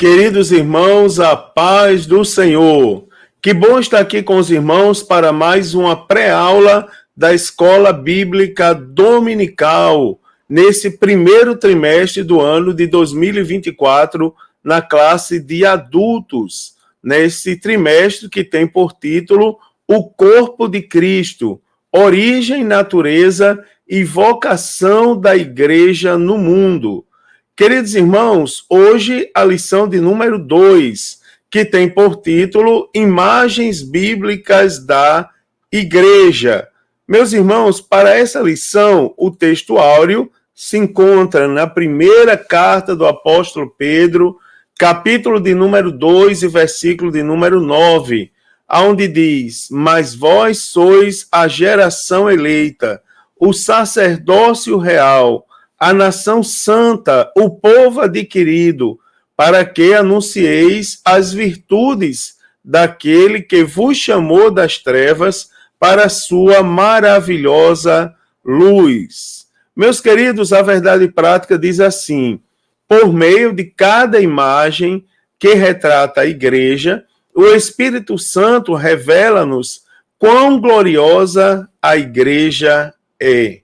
Queridos irmãos, a paz do Senhor. Que bom estar aqui com os irmãos para mais uma pré-aula da Escola Bíblica Dominical, nesse primeiro trimestre do ano de 2024, na classe de adultos, nesse trimestre que tem por título O Corpo de Cristo, Origem, Natureza e Vocação da Igreja no Mundo. Queridos irmãos, hoje a lição de número 2, que tem por título Imagens Bíblicas da Igreja. Meus irmãos, para essa lição, o texto áureo se encontra na primeira carta do apóstolo Pedro, capítulo de número 2 e versículo de número 9, onde diz: Mas vós sois a geração eleita, o sacerdócio real, a nação santa, o povo adquirido, para que anuncieis as virtudes daquele que vos chamou das trevas para a sua maravilhosa luz. Meus queridos, a verdade prática diz assim: por meio de cada imagem que retrata a igreja, o Espírito Santo revela-nos quão gloriosa a igreja é.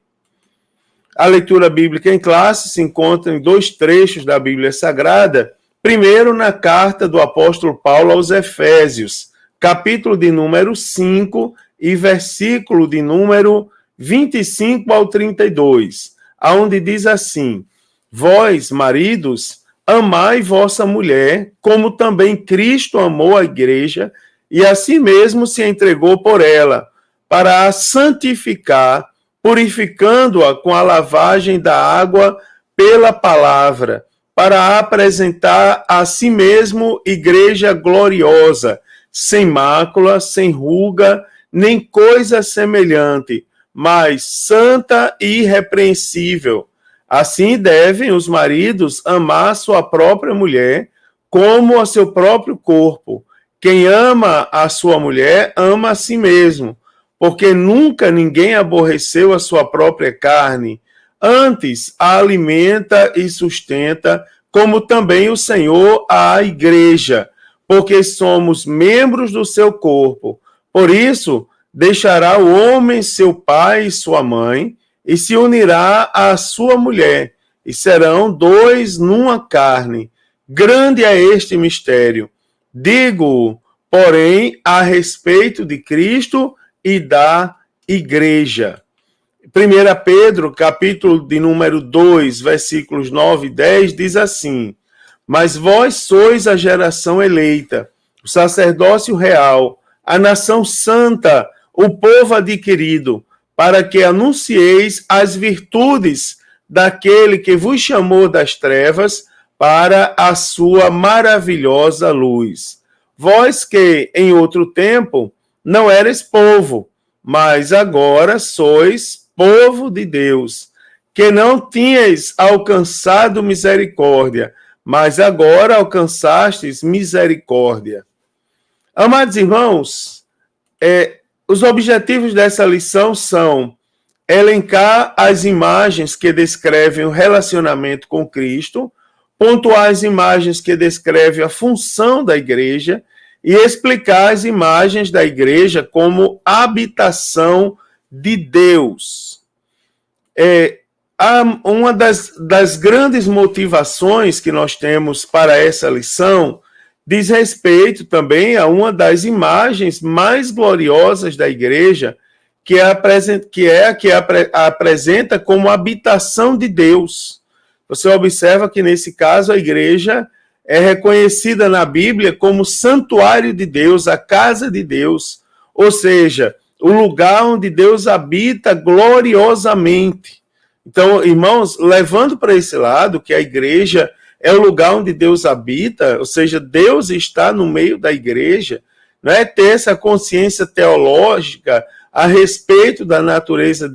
A leitura bíblica em classe se encontra em dois trechos da Bíblia Sagrada. Primeiro, na carta do apóstolo Paulo aos Efésios, capítulo de número 5 e versículo de número 25 ao 32, onde diz assim: Vós, maridos, amai vossa mulher, como também Cristo amou a igreja e a si mesmo se entregou por ela, para a santificar, purificando-a com a lavagem da água pela palavra, para apresentar a si mesmo igreja gloriosa, sem mácula, sem ruga, nem coisa semelhante, mas santa e irrepreensível. Assim devem os maridos amar sua própria mulher como a seu próprio corpo. Quem ama a sua mulher, ama a si mesmo, porque nunca ninguém aborreceu a sua própria carne, antes a alimenta e sustenta, como também o Senhor a igreja, porque somos membros do seu corpo. Por isso, deixará o homem seu pai e sua mãe, e se unirá à sua mulher, e serão dois numa carne. Grande é este mistério. Digo, porém, a respeito de Cristo e da igreja. 1 Pedro, capítulo de número 2, versículos 9 e 10, diz assim: Mas vós sois a geração eleita, o sacerdócio real, a nação santa, o povo adquirido, para que anuncieis as virtudes daquele que vos chamou das trevas para a sua maravilhosa luz. Vós que, em outro tempo, não eres povo, mas agora sois povo de Deus, que não tinhais alcançado misericórdia, mas agora alcançastes misericórdia. Amados irmãos, os objetivos dessa lição são elencar as imagens que descrevem o relacionamento com Cristo, pontuar as imagens que descrevem a função da igreja e explicar as imagens da igreja como habitação de Deus. Uma das grandes motivações que nós temos para essa lição diz respeito também a uma das imagens mais gloriosas da igreja, que é a que apresenta como habitação de Deus. Você observa que, nesse caso, a igreja é reconhecida na Bíblia como santuário de Deus, a casa de Deus, ou seja, o lugar onde Deus habita gloriosamente. Então, irmãos, levando para esse lado que a igreja é o lugar onde Deus habita, ou seja, Deus está no meio da igreja, não é? Ter essa consciência teológica a respeito da natureza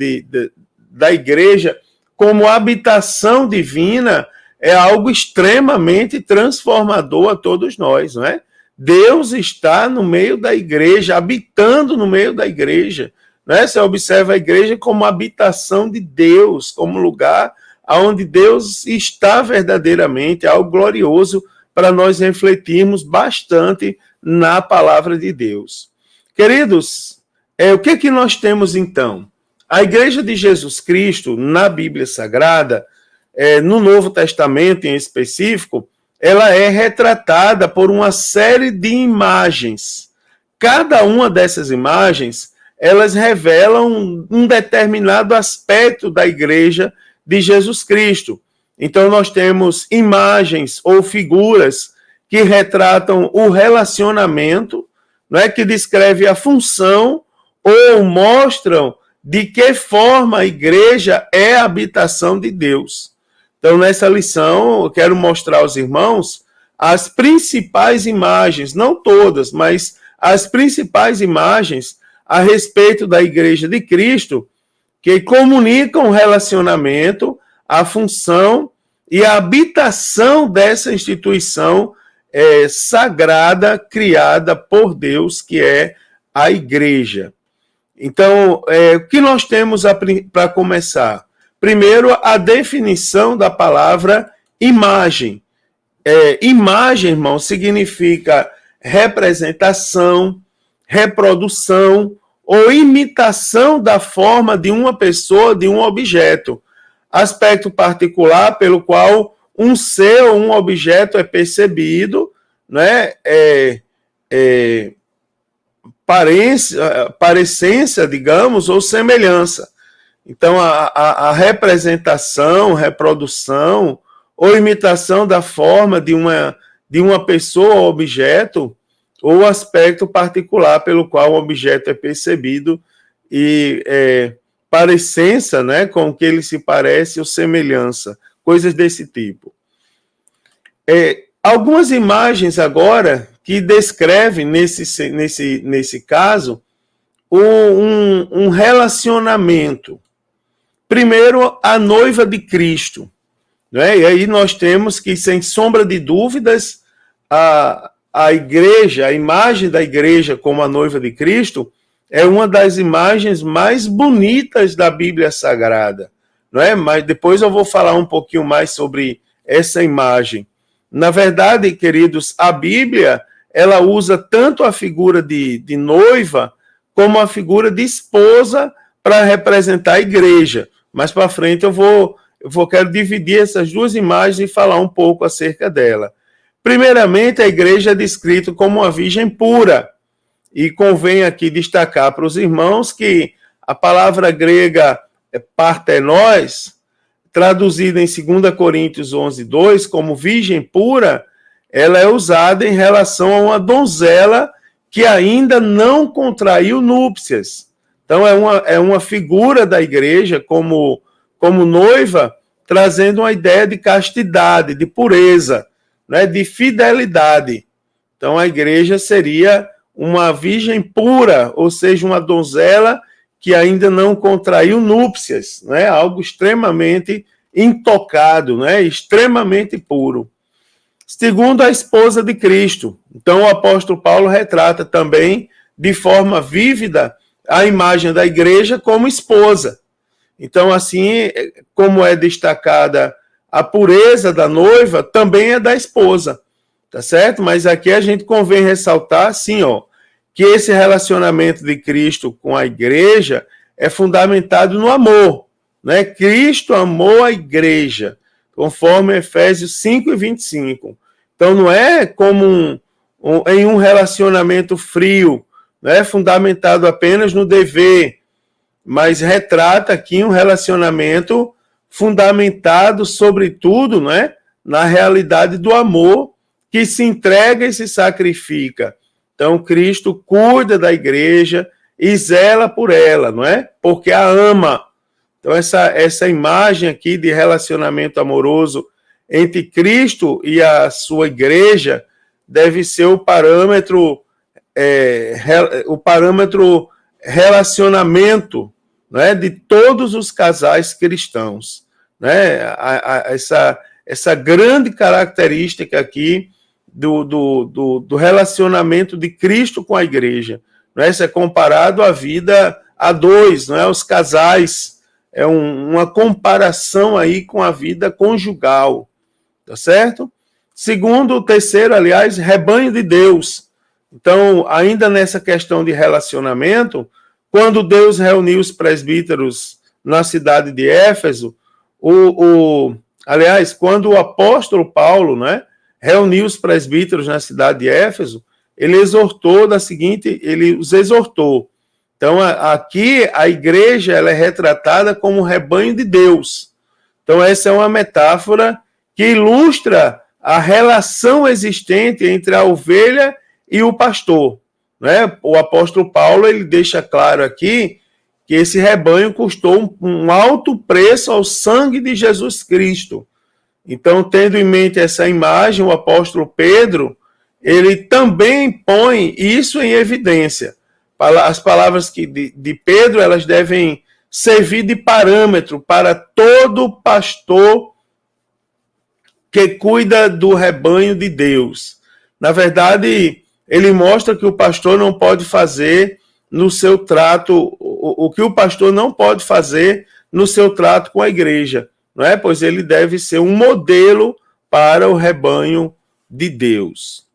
da igreja como habitação divina é algo extremamente transformador a todos nós, não é? Deus está no meio da igreja, habitando no meio da igreja, não é? Você observa a igreja como habitação de Deus, como lugar onde Deus está verdadeiramente, algo glorioso para nós refletirmos bastante na palavra de Deus. Queridos, o que nós temos então? A Igreja de Jesus Cristo, na Bíblia Sagrada, no Novo Testamento em específico, ela é retratada por uma série de imagens. Cada uma dessas imagens, elas revelam um determinado aspecto da Igreja de Jesus Cristo. Então, nós temos imagens ou figuras que retratam o relacionamento, que descreve a função ou mostram de que forma a igreja é a habitação de Deus. Então, nessa lição, eu quero mostrar aos irmãos as principais imagens, não todas, mas as principais imagens a respeito da Igreja de Cristo, que comunicam o relacionamento, a função e a habitação dessa instituição sagrada, criada por Deus, que é a Igreja. Então, o que nós temos para começar? Primeiro, a definição da palavra imagem. Imagem, irmão, significa representação, reprodução ou imitação da forma de uma pessoa, de um objeto. Aspecto particular pelo qual um ser ou um objeto é percebido, né? Parecência, digamos, ou semelhança. Então, a representação, reprodução ou imitação da forma de uma pessoa ou objeto, ou aspecto particular pelo qual o objeto é percebido e parecência, né, com que ele se parece, ou semelhança, coisas desse tipo. Algumas imagens agora que descrevem, nesse caso, um relacionamento. Primeiro, a noiva de Cristo. Né? E aí nós temos que, sem sombra de dúvidas, a igreja, a imagem da igreja como a noiva de Cristo, é uma das imagens mais bonitas da Bíblia Sagrada. Não é? Mas depois eu vou falar um pouquinho mais sobre essa imagem. Na verdade, queridos, a Bíblia, ela usa tanto a figura de noiva como a figura de esposa para representar a igreja. Mais para frente eu quero dividir essas duas imagens e falar um pouco acerca dela. Primeiramente, a igreja é descrita como uma virgem pura. E convém aqui destacar para os irmãos que a palavra grega partenós, traduzida em 2 Coríntios 11:2, como virgem pura, ela é usada em relação a uma donzela que ainda não contraiu núpcias. Então, é uma figura da igreja como noiva, trazendo uma ideia de castidade, de pureza, né, de fidelidade. Então, a igreja seria uma virgem pura, ou seja, uma donzela que ainda não contraiu núpcias, né, algo extremamente intocado, né, extremamente puro. Segundo, a esposa de Cristo. Então, o apóstolo Paulo retrata também, de forma vívida, a imagem da igreja como esposa. Então, assim, como é destacada a pureza da noiva, também é da esposa, tá certo? Mas aqui a gente convém ressaltar, assim, que esse relacionamento de Cristo com a igreja é fundamentado no amor, né? Cristo amou a igreja, conforme Efésios 5:25. Então, não é como em um relacionamento frio, né, fundamentado apenas no dever, mas retrata aqui um relacionamento fundamentado, sobretudo, né, na realidade do amor, que se entrega e se sacrifica. Então, Cristo cuida da igreja e zela por ela, não é? Porque a ama. Então, essa imagem aqui de relacionamento amoroso entre Cristo e a sua igreja deve ser o parâmetro relacionamento, né, de todos os casais cristãos. Né? Essa grande característica aqui do relacionamento de Cristo com a igreja. Né? Isso é comparado à vida a dois, não é? Os casais. É uma comparação aí com a vida conjugal. Tá certo? Segundo, o terceiro, aliás, rebanho de Deus. Então, ainda nessa questão de relacionamento, quando Deus reuniu os presbíteros na cidade de Éfeso, aliás, quando o apóstolo Paulo, né, reuniu os presbíteros na cidade de Éfeso, ele os exortou. Então, aqui a igreja ela é retratada como um rebanho de Deus. Então, essa é uma metáfora que ilustra a relação existente entre a ovelha e o pastor. Né? O apóstolo Paulo ele deixa claro aqui que esse rebanho custou um alto preço ao sangue de Jesus Cristo. Então, tendo em mente essa imagem, o apóstolo Pedro, ele também põe isso em evidência. As palavras de Pedro, elas devem servir de parâmetro para todo pastor que cuida do rebanho de Deus. Na verdade, ele mostra que o pastor não pode fazer no seu trato, o que o pastor não pode fazer no seu trato com a igreja, não é? Pois ele deve ser um modelo para o rebanho de Deus.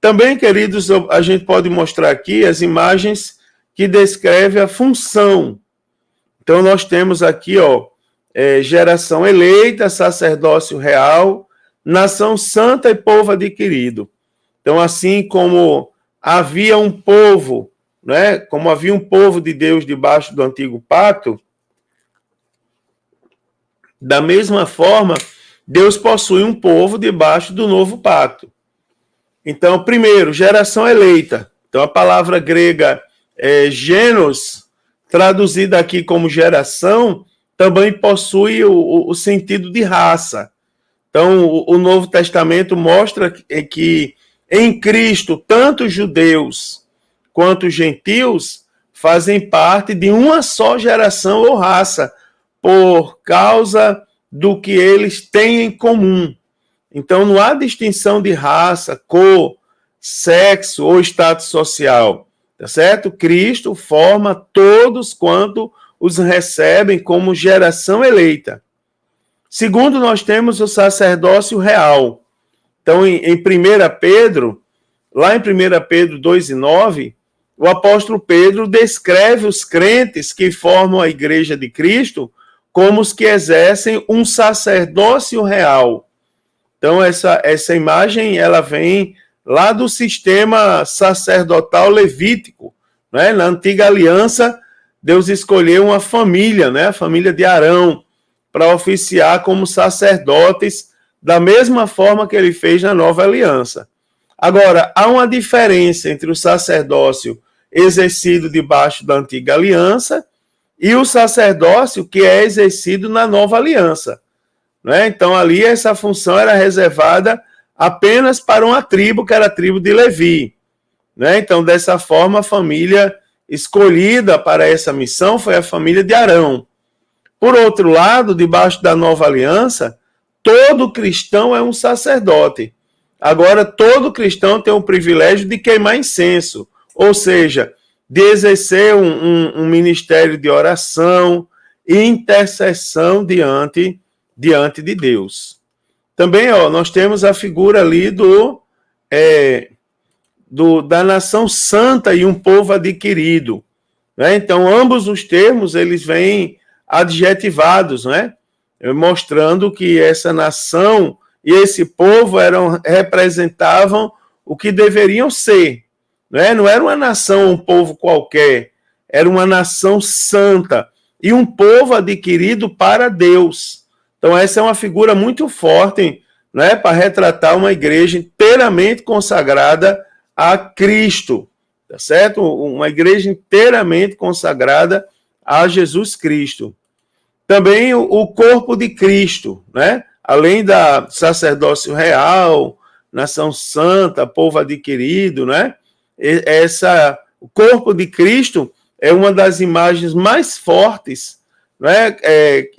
Também, queridos, a gente pode mostrar aqui as imagens que descrevem a função. Então, nós temos aqui, geração eleita, sacerdócio real, nação santa e povo adquirido. Então, assim como havia um povo, né? Como havia um povo de Deus debaixo do antigo pacto, da mesma forma, Deus possui um povo debaixo do novo pacto. Então, primeiro, geração eleita. Então, a palavra grega genos, traduzida aqui como geração, também possui o sentido de raça. Então, o Novo Testamento mostra que em Cristo, tanto judeus quanto gentios fazem parte de uma só geração ou raça, por causa do que eles têm em comum. Então, não há distinção de raça, cor, sexo ou status social, tá certo? Cristo forma todos quanto os recebem como geração eleita. Segundo, nós temos o sacerdócio real. Então, em 1 Pedro, lá em 1 Pedro 2:9, o apóstolo Pedro descreve os crentes que formam a igreja de Cristo como os que exercem um sacerdócio real. Então, essa imagem, ela vem lá do sistema sacerdotal levítico, né? Na antiga aliança, Deus escolheu uma família, né? A família de Arão, para oficiar como sacerdotes, da mesma forma que ele fez na nova aliança. Agora, há uma diferença entre o sacerdócio exercido debaixo da antiga aliança e o sacerdócio que é exercido na nova aliança. Né? Então, ali essa função era reservada apenas para uma tribo, que era a tribo de Levi. Né? Então, dessa forma, a família escolhida para essa missão foi a família de Arão. Por outro lado, debaixo da nova aliança, todo cristão é um sacerdote. Agora, todo cristão tem o privilégio de queimar incenso, ou seja, de exercer um ministério de oração e intercessão diante de Deus. Também, nós temos a figura ali da nação santa e um povo adquirido. Né? Então, ambos os termos, eles vêm adjetivados, né? Mostrando que essa nação e esse povo representavam o que deveriam ser. Né? Não era uma nação, um povo qualquer, era uma nação santa e um povo adquirido para Deus. Então, essa é uma figura muito forte, né, para retratar uma igreja inteiramente consagrada a Cristo, tá certo? Uma igreja inteiramente consagrada a Jesus Cristo. Também o corpo de Cristo, né? Além da sacerdócio real, nação santa, povo adquirido, né? O corpo de Cristo é uma das imagens mais fortes, né?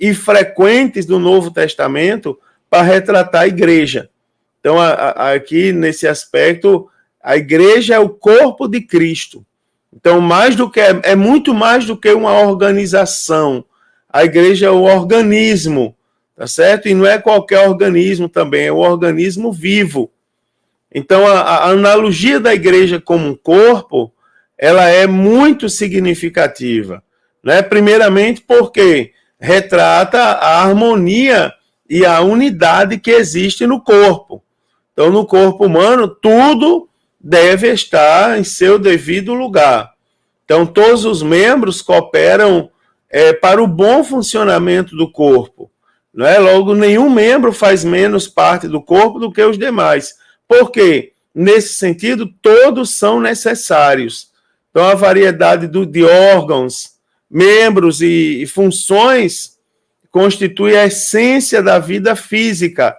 E frequentes do Novo Testamento para retratar a igreja. Então, aqui nesse aspecto, a igreja é o corpo de Cristo. Então, muito mais do que uma organização. A igreja é o organismo tá certo? E não é qualquer organismo também, é um organismo vivo. Então, a analogia da igreja como um corpo, ela é muito significativa, né? Primeiramente porque retrata a harmonia e a unidade que existe no corpo. Então, no corpo humano, tudo deve estar em seu devido lugar. Então, todos os membros cooperam para o bom funcionamento do corpo. Não é? Logo, nenhum membro faz menos parte do corpo do que os demais. Por quê? Nesse sentido, todos são necessários. Então, a variedade de órgãos, membros e funções constitui a essência da vida física.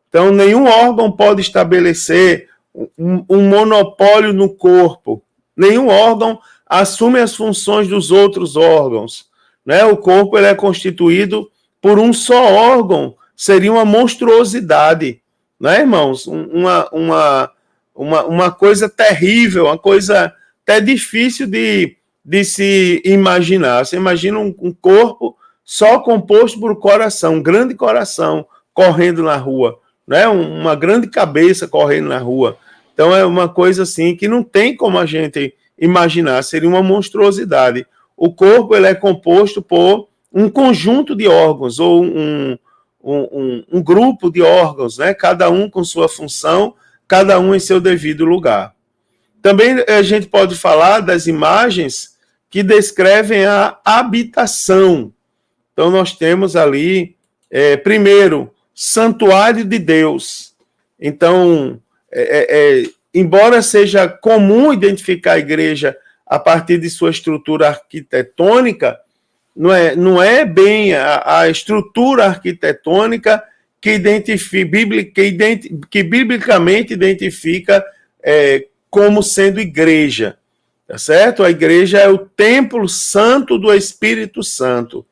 Então, nenhum órgão pode estabelecer um monopólio no corpo. Nenhum órgão assume as funções dos outros órgãos. Né? O corpo ele é constituído por um só órgão. Seria uma monstruosidade, né, irmãos? Uma coisa terrível, uma coisa até difícil de se imaginar. Você imagina um corpo só composto por coração, um grande coração correndo na rua, né? Uma grande cabeça correndo na rua. Então é uma coisa assim que não tem como a gente imaginar, seria uma monstruosidade. O corpo ele é composto por um conjunto de órgãos, ou um grupo de órgãos, né? Cada um com sua função, cada um em seu devido lugar. Também a gente pode falar das imagens que descrevem a habitação. Então nós temos ali, primeiro, santuário de Deus. Então, embora seja comum identificar a igreja a partir de sua estrutura arquitetônica, não é bem a estrutura arquitetônica que biblicamente identifica como sendo igreja, tá certo? A igreja é o templo santo do Espírito Santo,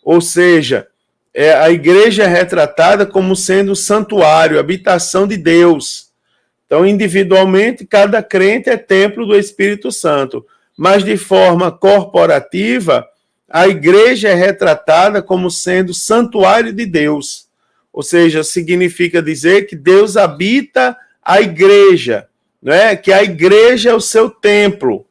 ou seja, a igreja é retratada como sendo santuário, habitação de Deus. Então, individualmente, cada crente é templo do Espírito Santo, mas de forma corporativa, a igreja é retratada como sendo santuário de Deus. Ou seja, significa dizer que Deus habita a igreja, não é? Que a igreja é o seu templo,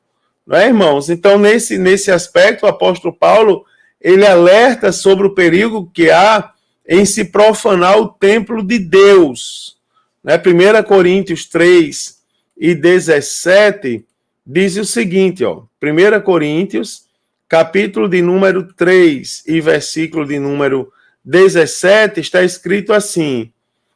não é, irmãos? Então, nesse aspecto, o apóstolo Paulo, ele alerta sobre o perigo que há em se profanar o templo de Deus. Né? 1 Coríntios 3 e 17 diz o seguinte, ó, 1 Coríntios, capítulo de número 3 e versículo de número 17, está escrito assim: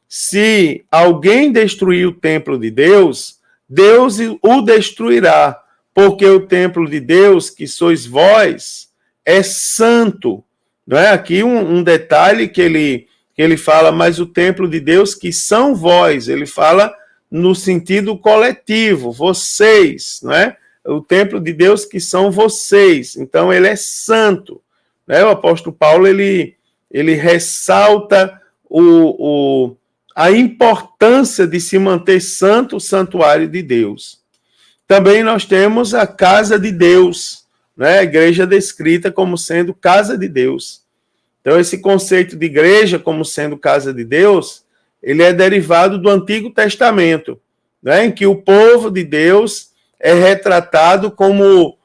se alguém destruir o templo de Deus, Deus o destruirá, porque o templo de Deus, que sois vós, é santo. Não é? Aqui um detalhe que ele fala, mas o templo de Deus, que são vós, ele fala no sentido coletivo, vocês, não é? O templo de Deus que são vocês, então ele é santo. Né? O apóstolo Paulo, ele ressalta a importância de se manter santo o santuário de Deus. Também nós temos a casa de Deus, né? A igreja descrita como sendo casa de Deus. Então, esse conceito de igreja como sendo casa de Deus, ele é derivado do Antigo Testamento, né? Em que o povo de Deus é retratado como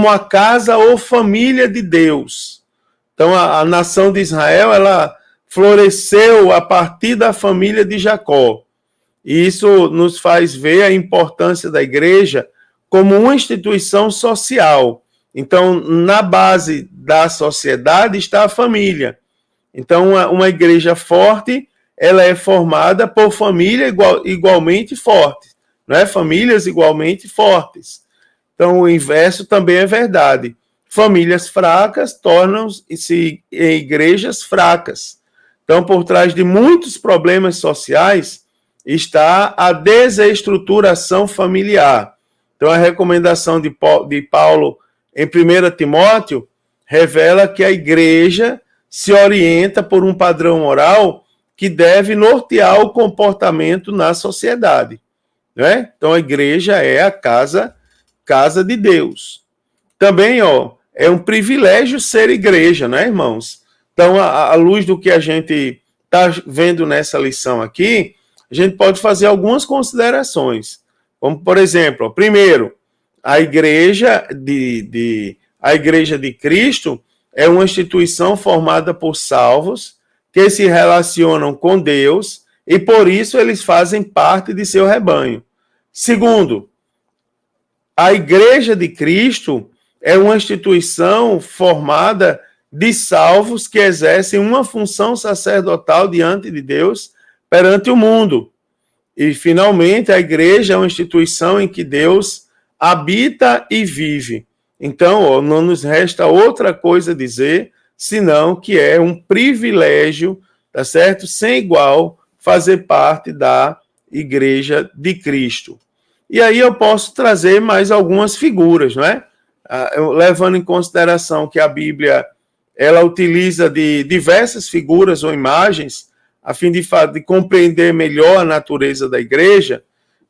a casa ou família de Deus. Então, a nação de Israel, ela floresceu a partir da família de Jacó. E isso nos faz ver a importância da igreja como uma instituição social. Então, na base da sociedade está a família. Então, uma igreja forte, ela é formada por famílias igualmente fortes, não é? Famílias igualmente fortes. Então, o inverso também é verdade. Famílias fracas tornam-se igrejas fracas. Então, por trás de muitos problemas sociais está a desestruturação familiar. Então, a recomendação de Paulo em 1 Timóteo revela que a igreja se orienta por um padrão moral que deve nortear o comportamento na sociedade. Né? Então, a igreja é a casa de Deus. Também, é um privilégio ser igreja, né, irmãos? Então, à luz do que a gente está vendo nessa lição aqui, a gente pode fazer algumas considerações. Como, por exemplo, primeiro, a Igreja de Cristo é uma instituição formada por salvos que se relacionam com Deus e, por isso, eles fazem parte de seu rebanho. Segundo, a Igreja de Cristo é uma instituição formada de salvos que exercem uma função sacerdotal diante de Deus perante o mundo. E, finalmente, a igreja é uma instituição em que Deus habita e vive. Então, não nos resta outra coisa a dizer, senão que é um privilégio, tá certo? Sem igual, fazer parte da Igreja de Cristo. E aí eu posso trazer mais algumas figuras, não é? Levando em consideração que a Bíblia ela utiliza de diversas figuras ou imagens a fim de compreender melhor a natureza da igreja.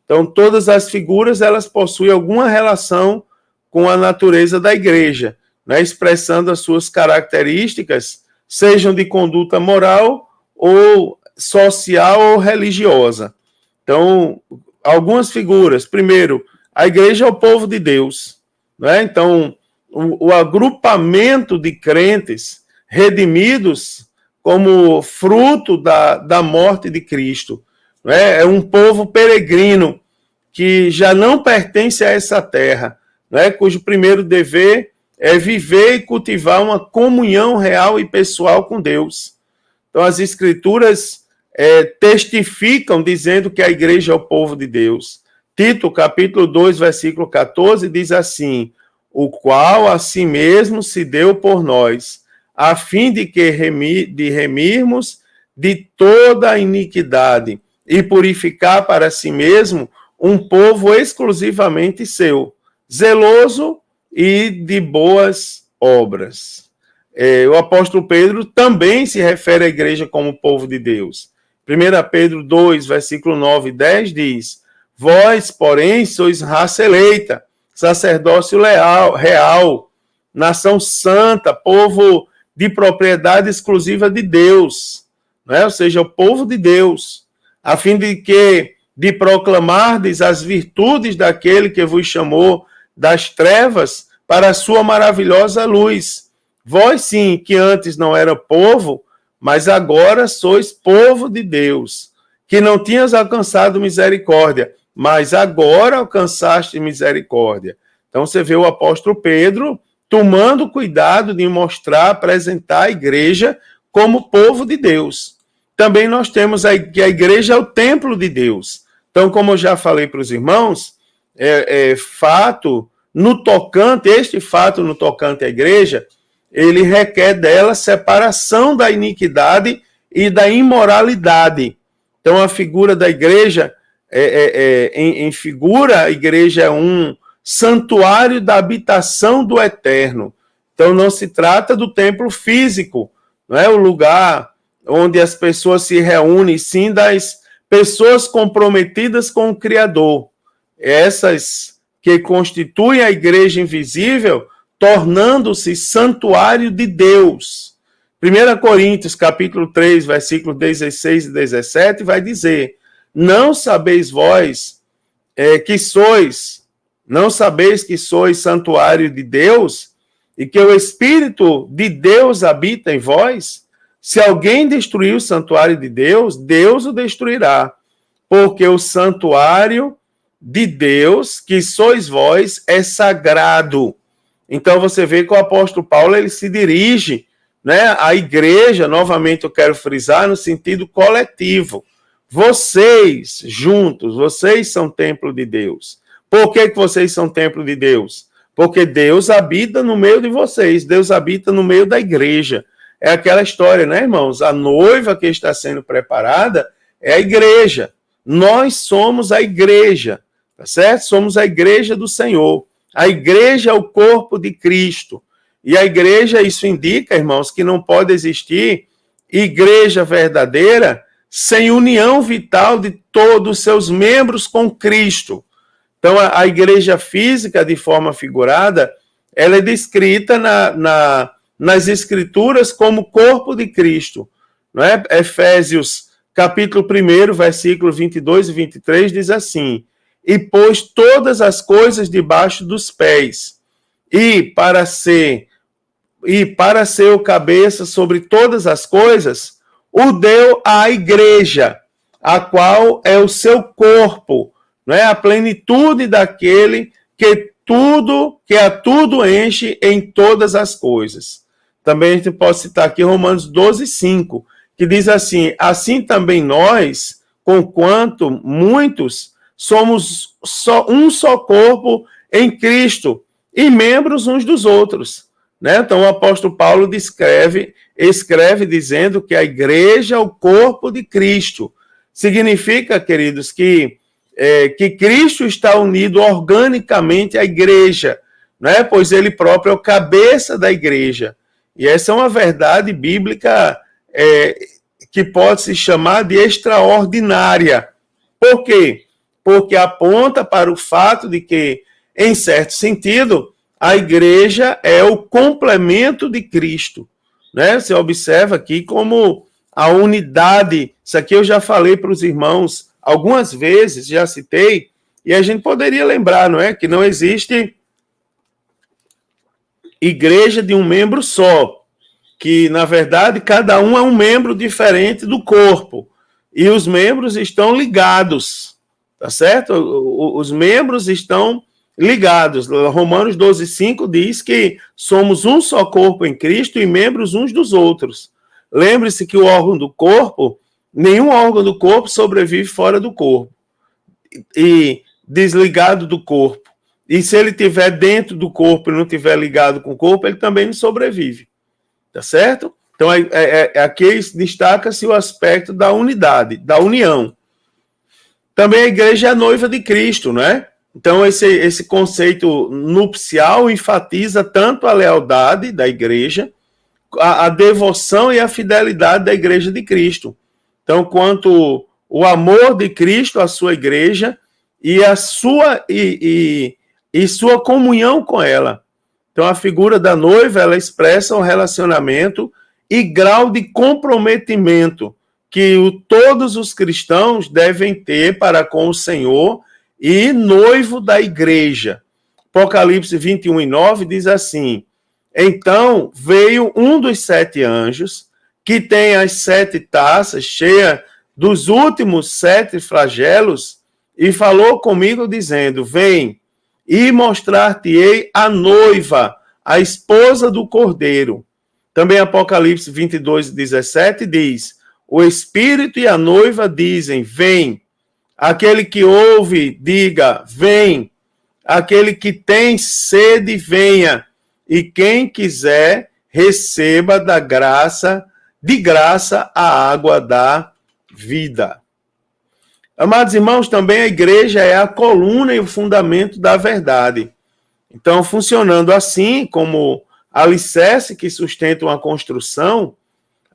Então, todas as figuras elas possuem alguma relação com a natureza da igreja, né? Expressando as suas características, sejam de conduta moral ou social ou religiosa. Então, algumas figuras. Primeiro, a igreja é o povo de Deus, né? Então, o agrupamento de crentes redimidos como fruto da morte de Cristo. Né? É um povo peregrino que já não pertence a essa terra, né? Cujo primeiro dever é viver e cultivar uma comunhão real e pessoal com Deus. Então, as Escrituras testificam dizendo que a igreja é o povo de Deus. Tito, capítulo 2, versículo 14, diz assim: o qual a si mesmo se deu por nós, a fim de remirmos de toda a iniquidade e purificar para si mesmo um povo exclusivamente seu, zeloso e de boas obras. O apóstolo Pedro também se refere à igreja como povo de Deus. 1 Pedro 2, versículo 9 e 10 diz: vós, porém, sois raça eleita, sacerdócio real, nação santa, povo de propriedade exclusiva de Deus, né? Ou seja, o povo de Deus, a fim de proclamardes as virtudes daquele que vos chamou das trevas para a sua maravilhosa luz. Vós sim, que antes não era povo, mas agora sois povo de Deus, que não tinhas alcançado misericórdia, mas agora alcançaste misericórdia. Então você vê o apóstolo Pedro tomando cuidado de mostrar, apresentar a igreja como povo de Deus. Também nós temos que a igreja é o templo de Deus. Então, como eu já falei para os irmãos, este fato no tocante à igreja, ele requer dela separação da iniquidade e da imoralidade. Então, a figura da igreja, em figura, a igreja é um santuário da habitação do eterno. Então, não se trata do templo físico, não é o lugar onde as pessoas se reúnem, sim das pessoas comprometidas com o Criador. Essas que constituem a igreja invisível, tornando-se santuário de Deus. 1 Coríntios, capítulo 3, versículos 16 e 17, vai dizer: não sabeis vós não sabeis que sois santuário de Deus e que o Espírito de Deus habita em vós? Se alguém destruir o santuário de Deus, Deus o destruirá, porque o santuário de Deus, que sois vós, é sagrado. Então você vê que o apóstolo Paulo ele se dirige, né, à igreja, novamente eu quero frisar, no sentido coletivo. Vocês juntos, vocês são templo de Deus. Por que vocês são templo de Deus? Porque Deus habita no meio de vocês, Deus habita no meio da igreja. É aquela história, né, irmãos? A noiva que está sendo preparada é a igreja. Nós somos a igreja, tá certo? Somos a igreja do Senhor. A igreja é o corpo de Cristo. E a igreja, isso indica, irmãos, que não pode existir igreja verdadeira sem união vital de todos os seus membros com Cristo. Então, a igreja física, de forma figurada, ela é descrita nas Escrituras como corpo de Cristo. Não é? Efésios, capítulo 1, versículo 22 e 23, diz assim: e pôs todas as coisas debaixo dos pés, e para ser o cabeça sobre todas as coisas, o deu à igreja, a qual é o seu corpo, não é? A plenitude daquele que a tudo enche em todas as coisas. Também a gente pode citar aqui Romanos 12, 5, que diz assim: assim também nós, conquanto muitos, somos um só corpo em Cristo e membros uns dos outros. Né? Então o apóstolo Paulo escreve dizendo que a igreja é o corpo de Cristo. Significa, queridos, que Cristo está unido organicamente à igreja, né? Pois ele próprio é o cabeça da igreja. E essa é uma verdade bíblica que pode se chamar de extraordinária. Por quê? Porque aponta para o fato de que, em certo sentido, a igreja é o complemento de Cristo. Né? Você observa aqui como a unidade, isso aqui eu já falei para os irmãos algumas vezes, já citei, e a gente poderia lembrar, não é? Que não existe igreja de um membro só, que, na verdade, cada um é um membro diferente do corpo, e os membros estão ligados, tá certo? Os membros estão ligados. Romanos 12, 5 diz que somos um só corpo em Cristo e membros uns dos outros. Lembre-se que o órgão do corpo, nenhum órgão do corpo sobrevive fora do corpo e desligado do corpo. E se ele estiver dentro do corpo e não estiver ligado com o corpo, ele também não sobrevive. Tá certo? Então, aqui destaca-se o aspecto da unidade, da união. Também a igreja é a noiva de Cristo, não é? Então, esse conceito nupcial enfatiza tanto a lealdade da igreja, a devoção e a fidelidade da igreja de Cristo. Então, quanto o amor de Cristo à sua igreja e a sua comunhão com ela. Então, a figura da noiva, ela expressa o relacionamento e grau de comprometimento que todos os cristãos devem ter para com o Senhor e noivo da igreja. Apocalipse 21 e 9 diz assim: então veio um dos 7 anjos, que tem as 7 taças cheias dos últimos 7 flagelos, e falou comigo dizendo: vem, e mostrar-te-ei a noiva, a esposa do Cordeiro. Também Apocalipse 22, 17 diz: o Espírito e a noiva dizem: vem. Aquele que ouve, diga: vem. Aquele que tem sede, venha. E quem quiser, receba de graça a água da vida. Amados irmãos, também a igreja é a coluna e o fundamento da verdade. Então, funcionando assim, como alicerce que sustenta uma construção,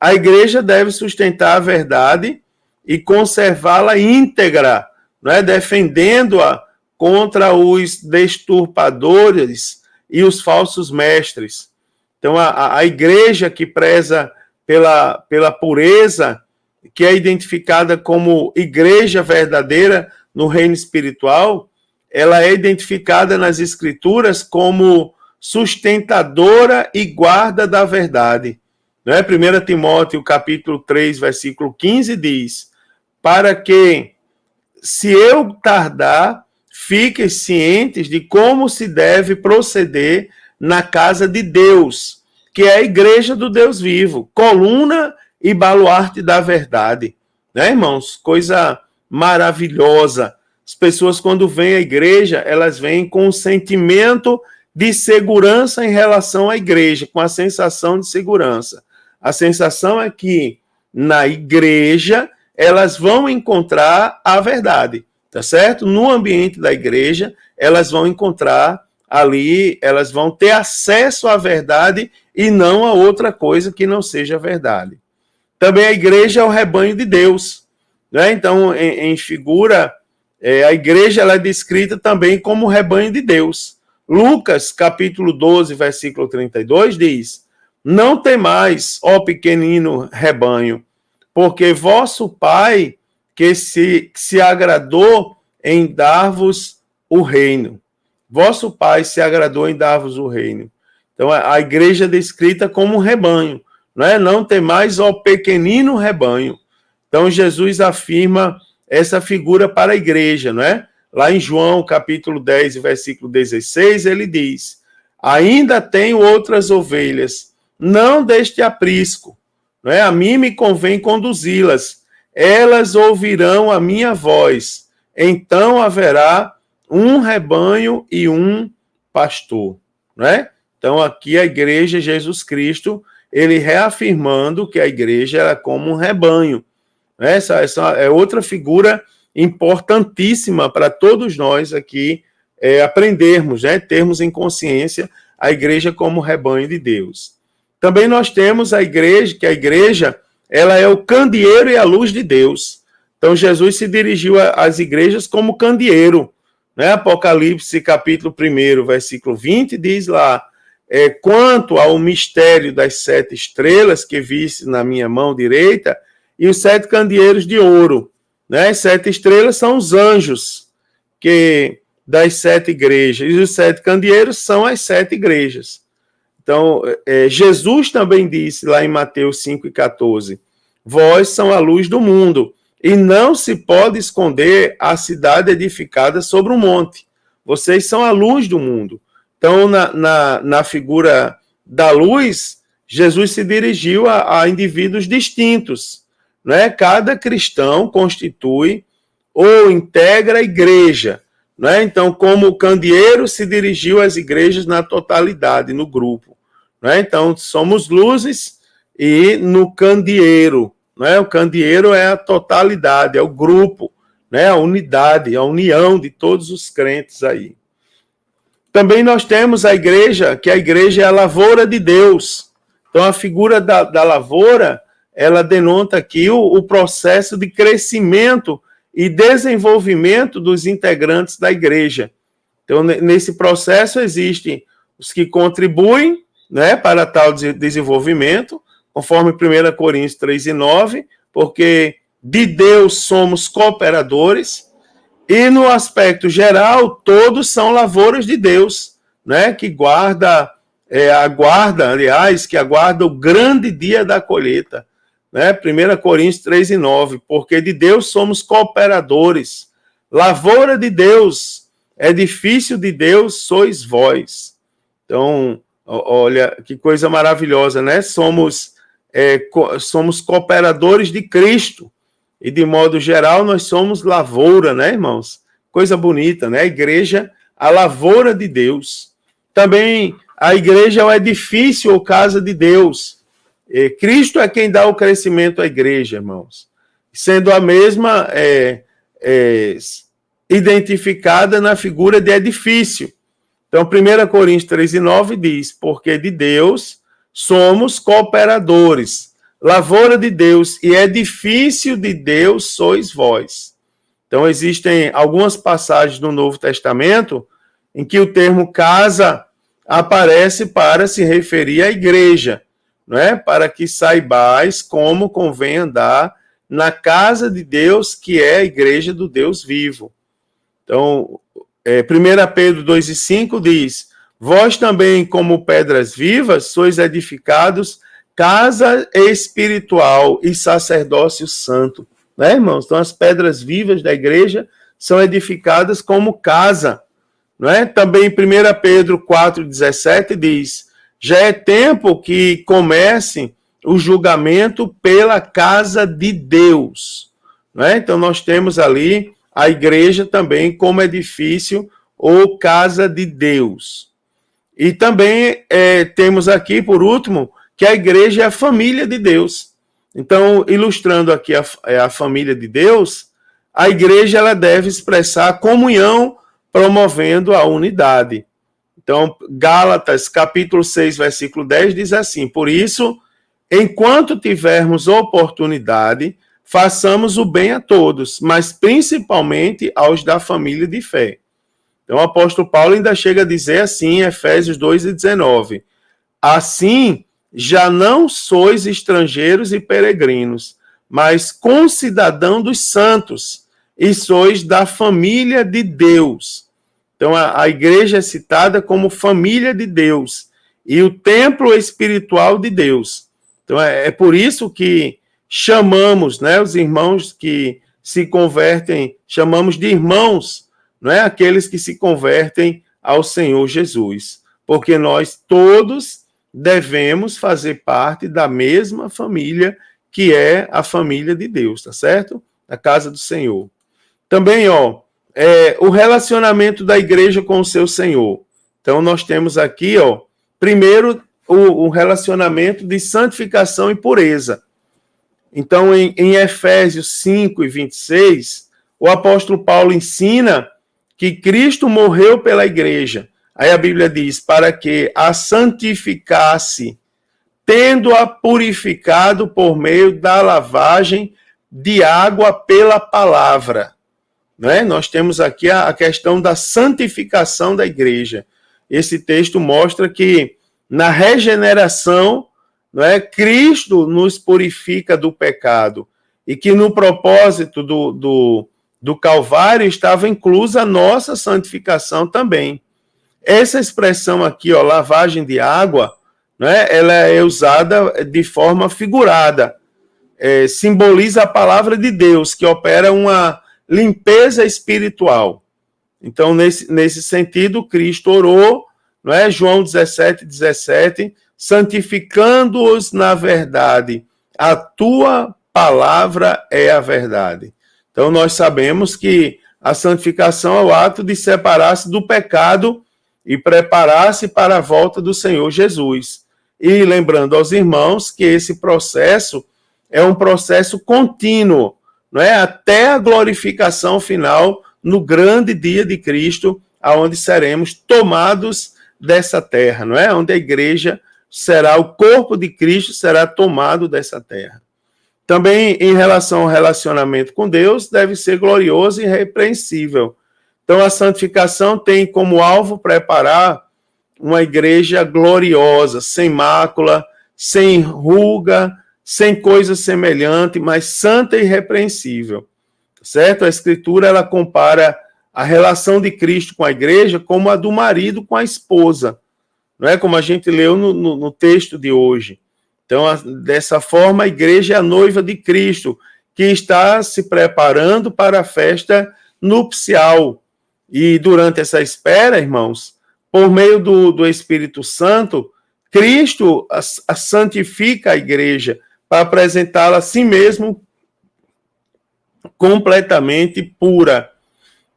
a igreja deve sustentar a verdade e conservá-la íntegra, não é? Defendendo-a contra os deturpadores e os falsos mestres. Então, a igreja que preza pela pureza, que é identificada como igreja verdadeira no reino espiritual, ela é identificada nas Escrituras como sustentadora e guarda da verdade. Não é? 1 Timóteo, capítulo 3, versículo 15, diz: para que, se eu tardar, fiquem cientes de como se deve proceder na casa de Deus, que é a igreja do Deus vivo, coluna e baluarte da verdade. Né, irmãos? Coisa maravilhosa. As pessoas, quando vêm à igreja, elas vêm com um sentimento de segurança em relação à igreja, com a sensação de segurança. A sensação é que na igreja elas vão encontrar a verdade, tá certo? No ambiente da igreja, elas vão encontrar ali, elas vão ter acesso à verdade e não a outra coisa que não seja verdade. Também a igreja é o rebanho de Deus, né? Então, em figura, a igreja ela é descrita também como o rebanho de Deus. Lucas, capítulo 12, versículo 32, diz: Não temais, ó pequenino rebanho, porque vosso Pai que se agradou em dar-vos o reino. Vosso Pai se agradou em dar-vos o reino. Então, a igreja é descrita como um rebanho, não é? Não temais, ó pequenino rebanho. Então, Jesus afirma essa figura para a igreja, não é? Lá em João, capítulo 10, versículo 16, ele diz: ainda tenho outras ovelhas, não deste aprisco, não é? A mim me convém conduzi-las, elas ouvirão a minha voz, então haverá um rebanho e um pastor, não é? Então aqui a igreja, Jesus Cristo, ele reafirmando que a igreja era como um rebanho. Essa é outra figura importantíssima para todos nós aqui aprendermos, né? Termos em consciência a igreja como rebanho de Deus. Também nós temos a igreja, que a igreja ela é o candeeiro e a luz de Deus. Então Jesus se dirigiu às igrejas como candeeiro, né? Apocalipse capítulo 1, versículo 20, diz lá: quanto ao mistério das 7 estrelas que viste na minha mão direita e os 7 candeeiros de ouro, né? As 7 estrelas são os anjos que das 7 igrejas, e os 7 candeeiros são as 7 igrejas. Então, Jesus também disse lá em Mateus 5,14: vós são a luz do mundo, e não se pode esconder a cidade edificada sobre um monte. Vocês são a luz do mundo. Então, na figura da luz, Jesus se dirigiu a indivíduos distintos, né? Cada cristão constitui ou integra a igreja, né? Então, como o candeeiro se dirigiu às igrejas na totalidade, no grupo, né? Então, somos luzes e no candeeiro, né? O candeeiro é a totalidade, é o grupo, né? A unidade, a união de todos os crentes aí. Também nós temos a igreja, que a igreja é a lavoura de Deus. Então, a figura da lavoura, ela denota aqui o processo de crescimento e desenvolvimento dos integrantes da igreja. Então, nesse processo existem os que contribuem, né, para tal desenvolvimento, conforme 1 Coríntios 3:9, porque de Deus somos cooperadores, e no aspecto geral, todos são lavouras de Deus, né, que aguarda o grande dia da colheita, né? 1 Coríntios 3:9, porque de Deus somos cooperadores, lavoura de Deus, edifício de Deus sois vós. Então, olha que coisa maravilhosa, né? Somos cooperadores de Cristo, e de modo geral nós somos lavoura, né, irmãos? Coisa bonita, né? A igreja, a lavoura de Deus. Também a igreja é o edifício ou casa de Deus. Cristo é quem dá o crescimento à igreja, irmãos. Sendo a mesma identificada na figura de edifício. Então, 1 Coríntios 3:9 diz: porque de Deus somos cooperadores, lavoura de Deus e edifício de Deus sois vós. Então, existem algumas passagens no Novo Testamento em que o termo casa aparece para se referir à igreja, não é? Para que saibais como convém andar na casa de Deus, que é a igreja do Deus vivo. Então, 1 Pedro 2:5 diz: vós também, como pedras vivas, sois edificados casa espiritual e sacerdócio santo. Né, irmãos? Então, as pedras vivas da igreja são edificadas como casa. Não é? Também 1 Pedro 4:17 diz: já é tempo que comece o julgamento pela casa de Deus. Não é? Então, nós temos ali a igreja também como edifício ou casa de Deus. E também temos aqui, por último, que a igreja é a família de Deus. Então, ilustrando aqui a família de Deus, a igreja ela deve expressar a comunhão, promovendo a unidade. Então, Gálatas, capítulo 6, versículo 10, diz assim: por isso, enquanto tivermos oportunidade, façamos o bem a todos, mas principalmente aos da família de fé. Então, o apóstolo Paulo ainda chega a dizer assim, em Efésios 2:19: assim, já não sois estrangeiros e peregrinos, mas concidadão dos santos, e sois da família de Deus. Então, a igreja é citada como família de Deus, e o templo espiritual de Deus. Então, é por isso que chamamos, né, os irmãos que se convertem, chamamos de irmãos, não é? Aqueles que se convertem ao Senhor Jesus, porque nós todos devemos fazer parte da mesma família, que é a família de Deus, tá certo? A casa do Senhor. Também, o relacionamento da igreja com o seu Senhor. Então, nós temos aqui, primeiro, o relacionamento de santificação e pureza. Então, em Efésios 5:26, o apóstolo Paulo ensina que Cristo morreu pela igreja. Aí a Bíblia diz, para que a santificasse, tendo-a purificado por meio da lavagem de água pela palavra. Né? Nós temos aqui a questão da santificação da igreja. Esse texto mostra que na regeneração, não é, Cristo nos purifica do pecado, e que no propósito do Calvário estava inclusa a nossa santificação também. Essa expressão aqui, lavagem de água, né, ela é usada de forma figurada, simboliza a palavra de Deus, que opera uma limpeza espiritual. Então, nesse sentido, Cristo orou, não é? João 17:17, santificando-os na verdade, a tua palavra é a verdade. Então, nós sabemos que a santificação é o ato de separar-se do pecado e preparar-se para a volta do Senhor Jesus. E lembrando aos irmãos que esse processo é um processo contínuo, não é? Até a glorificação final no grande dia de Cristo, aonde seremos tomados dessa terra, não é? Onde a igreja será, o corpo de Cristo será tomado dessa terra. Também em relação ao relacionamento com Deus, deve ser glorioso e irrepreensível. Então a santificação tem como alvo preparar uma igreja gloriosa, sem mácula, sem ruga, sem coisa semelhante, mas santa e irrepreensível. Certo? A Escritura ela compara a relação de Cristo com a igreja como a do marido com a esposa, não é? Como a gente leu no texto de hoje. Então, dessa forma, a igreja é a noiva de Cristo, que está se preparando para a festa nupcial. E durante essa espera, irmãos, por meio do Espírito Santo, Cristo santifica a igreja para apresentá-la a si mesmo completamente pura.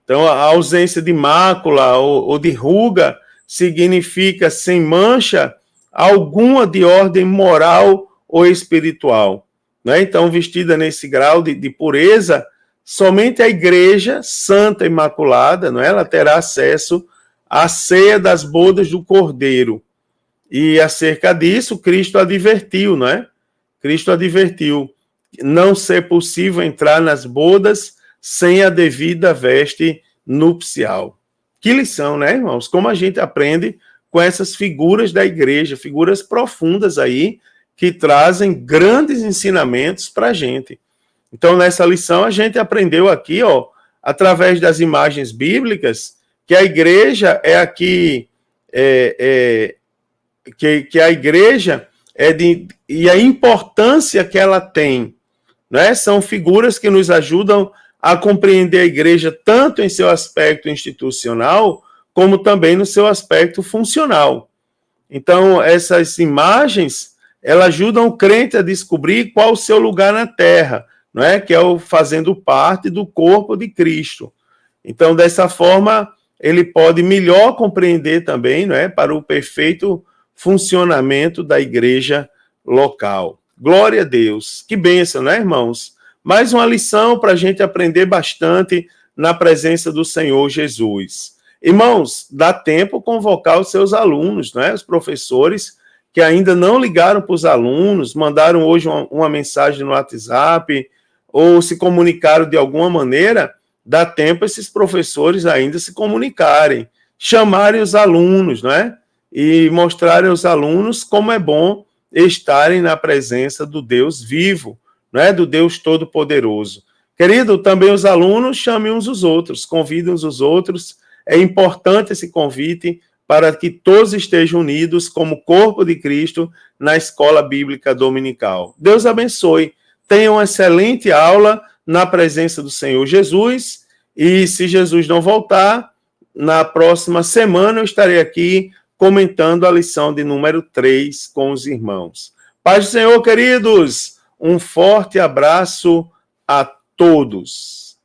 Então, a ausência de mácula ou de ruga significa sem mancha alguma de ordem moral ou espiritual. Né? Então, vestida nesse grau de pureza, somente a igreja santa e imaculada, não é? Ela terá acesso à ceia das bodas do Cordeiro. E acerca disso, Cristo advertiu, não é? Cristo advertiu não ser possível entrar nas bodas sem a devida veste nupcial. Que lição, né, irmãos? Como a gente aprende com essas figuras da igreja, figuras profundas aí, que trazem grandes ensinamentos para a gente. Então, nessa lição, a gente aprendeu aqui, através das imagens bíblicas, que a igreja é aqui, que a igreja e a importância que ela tem, né? São figuras que nos ajudam a compreender a igreja tanto em seu aspecto institucional, como também no seu aspecto funcional. Então, essas imagens, elas ajudam o crente a descobrir qual o seu lugar na terra, não é? Que é o fazendo parte do corpo de Cristo. Então, dessa forma, ele pode melhor compreender também, não é? Para o perfeito funcionamento da igreja local. Glória a Deus. Que bênção, né, irmãos? Mais uma lição para a gente aprender bastante na presença do Senhor Jesus. Irmãos, dá tempo convocar os seus alunos, né? Os professores que ainda não ligaram para os alunos, mandaram hoje uma mensagem no WhatsApp ou se comunicaram de alguma maneira, dá tempo esses professores ainda se comunicarem, chamarem os alunos, né? E mostrarem aos alunos como é bom estarem na presença do Deus vivo, não é? Do Deus Todo-Poderoso. Querido, também os alunos chamem uns os outros, convidem uns os outros. É importante esse convite para que todos estejam unidos como corpo de Cristo na escola bíblica dominical. Deus abençoe. Tenha uma excelente aula na presença do Senhor Jesus. E se Jesus não voltar, na próxima semana eu estarei aqui comentando a lição de número 3 com os irmãos. Paz do Senhor, queridos. Um forte abraço a todos.